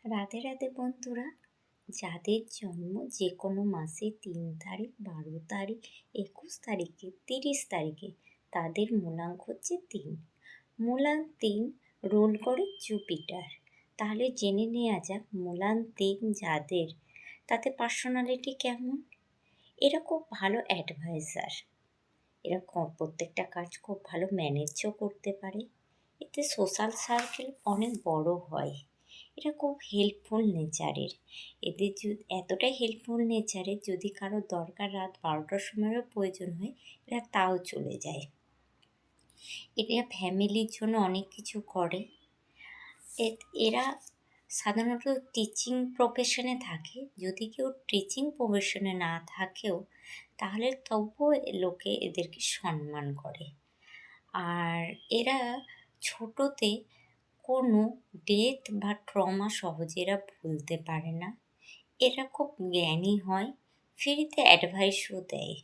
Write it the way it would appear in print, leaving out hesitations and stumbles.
রাধে রাধে বন্ধুরা, যাদের জন্ম যে কোনো মাসে 3 তারিখ, 12 তারিখ, 21 তারিখে, 30 তারিখে, তাদের মূলাঙ্ক হচ্ছে 3। মূলাং 3 রোল করে জুপিটার। তাহলে জেনে নেওয়া যাক মূলাং 3 যাদের, তাতে পার্সোনালিটি কেমন। এরা খুব ভালো অ্যাডভাইজার, এরা প্রত্যেকটা কাজ খুব ভালো ম্যানেজও করতে পারে। এতে সোশ্যাল সার্কেল অনেক বড় হয়। এরা খুব হেল্পফুল নেচারের। এদের এতটাই হেল্পফুল নেচারের, যদি কারো দরকার রাত 12টার সময়ও প্রয়োজন হয়, এরা তাও চলে যায়। এরা ফ্যামিলির জন্য অনেক কিছু করে। এরা সাধারণত টিচিং প্রফেশনে থাকে। যদি কেউ টিচিং প্রফেশনে না থাকেও, তাহলে তবুও লোকে এদেরকে সম্মান করে। আর এরা ছোটোতে কোনো ডেথ বা ট্রমা সহজে এরা ভুলতে পারে না। এরা খুব জ্ঞানী হয়, ফ্রিতে অ্যাডভাইসও দেয়।